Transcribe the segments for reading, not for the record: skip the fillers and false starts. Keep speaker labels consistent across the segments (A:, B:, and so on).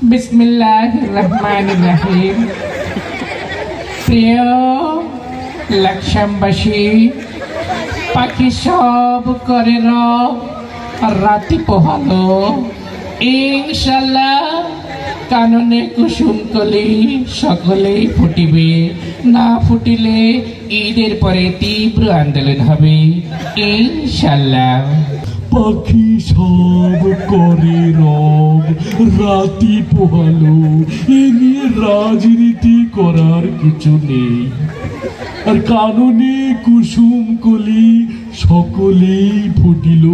A: বিসমিল্লাহির রহমানির রহিম। প্রিয় লাকসামবাসী, পাখি সব করে রাতি পোহালো, ইনশাল্লাহ কাননে কুসুম কলি সকলেই ফুটিবে, না ফুটিলে ঈদের পরে তীব্র আন্দোলন হবে ইনশাল্লাহ।
B: পাখি সব করে রব রাতি পোহালো, এ নিয়ে রাজনীতি করার কিছু নেই। আর কাননে কুসুম কলি সকলেই ফুটিল,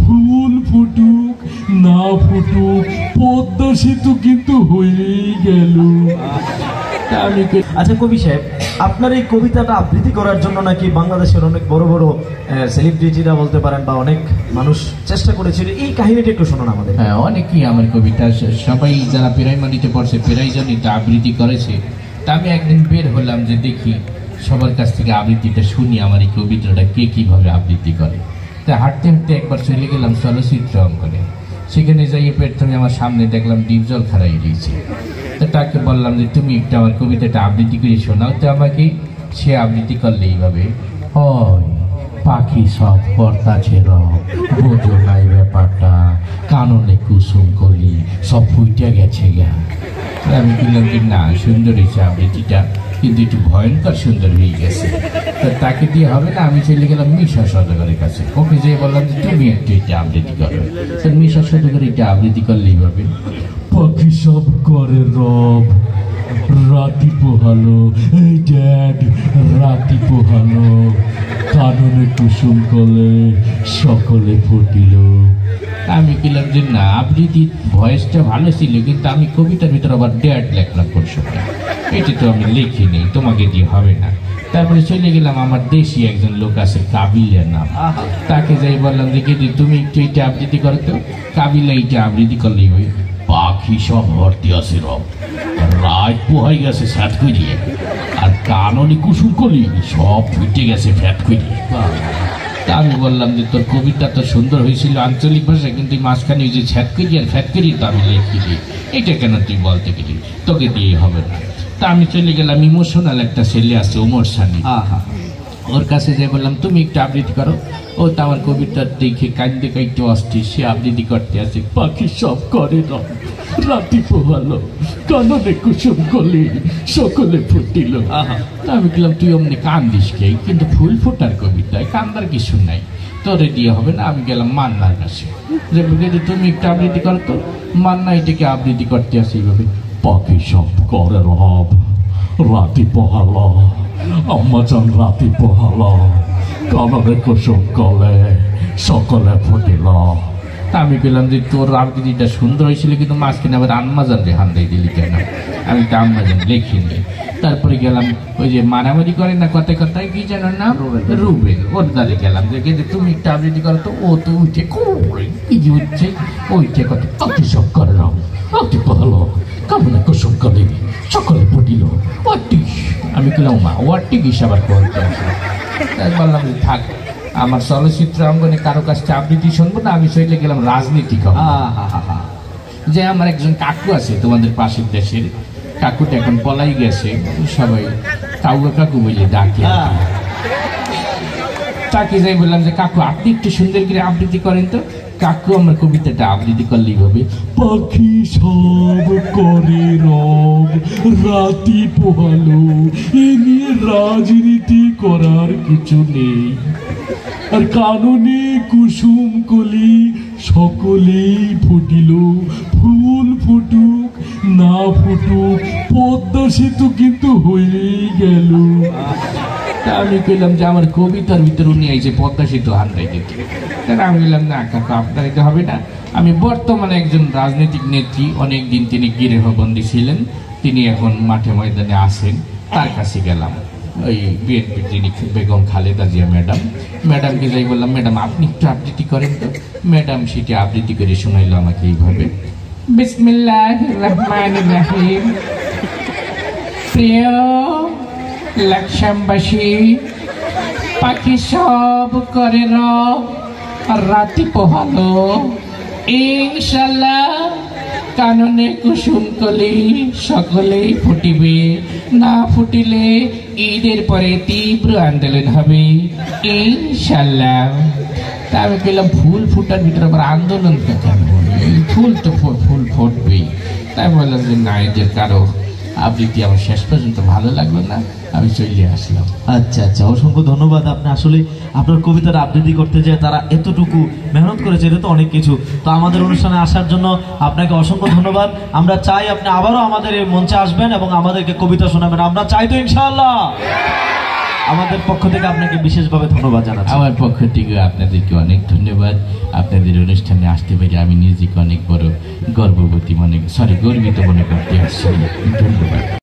B: ফুল ফুটুক না ফুটুক পদ্মা সেতু কিন্তু হয়েই গেল।
C: আচ্ছা কবি সাহেব, আপনার এই কবিতাটা আবৃত্তি করার জন্য নাকি বাংলাদেশের অনেক বড় বড় সেলিব্রিটিরা বলতে পারেন বা অনেক মানুষ চেষ্টা করেছিল, এই কাহিনীটা একটু শোনান আমাদের।
A: হ্যাঁ, অনেকেই আমার কবিতা, সবাই যারা প্রাইমারিতে পড়ছে প্রাইজনিতে আবৃত্তি করেছে। তা আমি একদিন বের হলাম যে দেখি সবার কাছ থেকে আবৃত্তিটা শুনি, আমার এই কবিতাটা কে কিভাবে আবৃত্তি করে। তা হাঁটতে হাঁটতে একবার চলে গেলাম চলচ্চিত্র অঙ্গনে। সেখানে যাইয়ে প্রথমে আমার সামনে দেখলাম ডিপজল খাড়াই রয়েছে। তো তাকে বললাম যে তুমি একটু আমার কবিতাটা আবৃত্তি করে শোনাও তো আমাকে। সে আবৃত্তি করলে এইভাবে, হয় পাখি সব করতাছে রব, বোঝো নাই ব্যাপারটা, কাননে কুসুম কলি সব ফুইটা গেছে গা। আমি বললাম যে না, সুন্দর হয়েছে আবৃত্তিটা, কিন্তু একটু ভয়ঙ্কর সুন্দর হয়ে গেছে। তো তাকে দিয়ে হবে না, আমি চলে গেলাম মিশা সদাগরের কাছে। ওকে যেয়ে বললাম যে তুমি একটু এটা আবৃত্তি করো। তো মিশা সদাগর এটা আবৃত্তি করলেই হবে,
B: পাখি সব করে রব রাতি পোহালো, এই ড্যাড রাতি পোহালো, কাননে কুসুম কলে সকলে ফুটিল।
A: আমি বললাম যে না, আবৃত্তির ভয়েসটা ভালো ছিল, কিন্তু আমি কবিতার ভিতরে আবার ড্যাড লেখলাম কোন সময়, এটা তো আমি লিখিনি, তোমাকে দিয়ে হবে না। তারপরে চলে গেলাম, আমার দেশি একজন লোক আছে কাবিলের নাম, তাকে যাই বললাম যে তুমি একটু এটা আবৃত্তি করো তো। কাবিলা এইটা আবৃত্তি করলেই ওই, পাখি সব ভর্তি আছে রব, রাত পোহাই গেছে স্যাট করিয়ে, আর কাননে কুসুম কলি সব ফুটে গেছে ফ্যাট করিয়ে। তা আমি বললাম যে তোর কবিতা তো সুন্দর হয়েছিল আঞ্চলিক ভাষায়, কিন্তু মাঝখানে ওই যে ছ্যাটকরি আর ফ্যাটকরি তো আমি লিখিনি, এটা কেন তুই বলতে গেলি, তোকে দিয়ে হবে না। তা আমি চলে গেলাম, ইমোশনাল একটা ছেলে আছে ওমর সানি, ওর কাছে যাই বললাম তুমি একটু আবৃত্তি করো। ও তো আমার কবিতা দেখে কাঁদতে কাঁদতে অস্থির, সে আবৃত্তি করতে আছে, পাখি সব করে রাতি পোহালো, কাননে কুসুম কলি সকলে ফুটিল। তা আমি বললাম তুই অমনি কান্দিস কে, কিন্তু ফুল ফোটার কবিতায় কান্দার কিছু নাই, তোরে দিয়ে হবে না। আমি গেলাম মান্নার কাছে, যে তুমি একটু আবৃত্তি করো তো। মান্না এটাকে আবৃত্তি করতে আসে এইভাবে,
B: পাখি সব করে রব রাতি পোহালো, আম্মা যান রাতি পোহালো, কাননে কুসুম কলে সকলে ফুটিল।
A: তা আমি বললাম যে তোর আবৃত্তিটা সুন্দর হয়েছিল, কিন্তু মাঝখানে আবার আম্মাজান রেহান দিয়ে দিলি কেন? আমি তো আম্মাজান লিখিনি। তারপরে গেলাম ওই যে মারামারি করে না কথায় কথায়, কি যেন নাম, রুবেল, ওর দ্বারে গেলাম যে তুমি একটা আবৃত্তি করো তো। ও তো উঠে কি যে উঠছে, ওইটা কথা,
B: পাখি সব করে রব রাতি পোহালো, কাননে কুসুম কলি সকলে ফুটিল।
A: আমি বললাম মা ওয়ার্টিক হিসাবার করতে আসলাম। তাই বললাম যে থাক, আমার চলচ্চিত্র অঙ্গনে কারো কাছে আবৃত্তি শুনবো না, আমি চলে গেলাম রাজনীতি। যে আমার একজন কাকু আছে তোমাদের পাশের দেশের, কাকুটা এখন পলাই গেছে, সবাই কাউকে কাকু বলে ডাকে। তাকে যাই বললাম যে কাকু আপনি একটু সুন্দর করে আবৃত্তি করেন তো। কাকু আমার কবিতাটা আবৃত্তি করলেই হবে,
B: পাখি সব করে রব রাতি পোহালো, এ নিয়ে রাজনীতি করার কিছু নেই। আর কাননে কুসুম কলি সকলেই ফুটিল, ফুল ফুটুক না ফুটুক পদ্মা সেতু কিন্তু হয়েই গেল।
A: আমি কইলাম যে আমার কবিতার ভিতরে উনি আইছে পদ্মা সেতু হান্ডাই দিতে। আমি বললাম না কাকা আপনার এটা হবে না, আমি বর্তমানে একজন রাজনৈতিক নেত্রী, অনেকদিন তিনি গৃহবন্দী ছিলেন, তিনি এখন মাঠে ময়দানে আসেন, তার কাছে গেলাম। ওই বিএনপির যিনি বেগম খালেদা জিয়া ম্যাডামকে যাই বললাম ম্যাডাম আপনি একটু আবৃত্তি করেন তো। ম্যাডাম সেটি আবৃত্তি করে শোনাইল আমাকে এইভাবে, বিসমিল্লাহির রহমানির রহিম। প্রিয় লাকসামবাসী, পাখি সব করে রাতি পোহালো, ইনশাল্লাহ কাননে কুসুম কলি সকলেই ফুটিবে, না ফুটিলে ঈদের পরে তীব্র আন্দোলন হবে ইনশাল্লাহ। তা আমি পেলাম ফুল ফুটার ভিতরে আবার আন্দোলন কেন হবে? ফুল তো ফুল ফুটবেই। তাই বললাম যে না, এদের কারো আবৃত্তি আমার শেষ পর্যন্ত ভালো লাগলো না, আমি চলে আসলাম।
C: আচ্ছা আচ্ছা, অসংখ্য ধন্যবাদ। আপনি আসলে আপনার কবিতাটা আবৃত্তি করতে যে তারা এতটুকু মেহনত করেছে, এটা তো অনেক কিছু। তো আমাদের অনুষ্ঠানে আসার জন্য আপনাকে অসংখ্য ধন্যবাদ। আমরা চাই আপনি আবারও আমাদের এই মঞ্চে আসবেন এবং আমাদেরকে কবিতা শোনাবেন। আমরা চাই তো ইনশাআল্লাহ। আমাদের পক্ষ থেকে আপনাকে বিশেষভাবে ধন্যবাদ জানাচ্ছি।
A: আমার পক্ষ থেকে আপনাদেরকে অনেক ধন্যবাদ। আপনাদের অনুষ্ঠানে আসতে পেরে আমি নিজেকে অনেক বড় গর্বিত মনে করতে আসছি। ধন্যবাদ।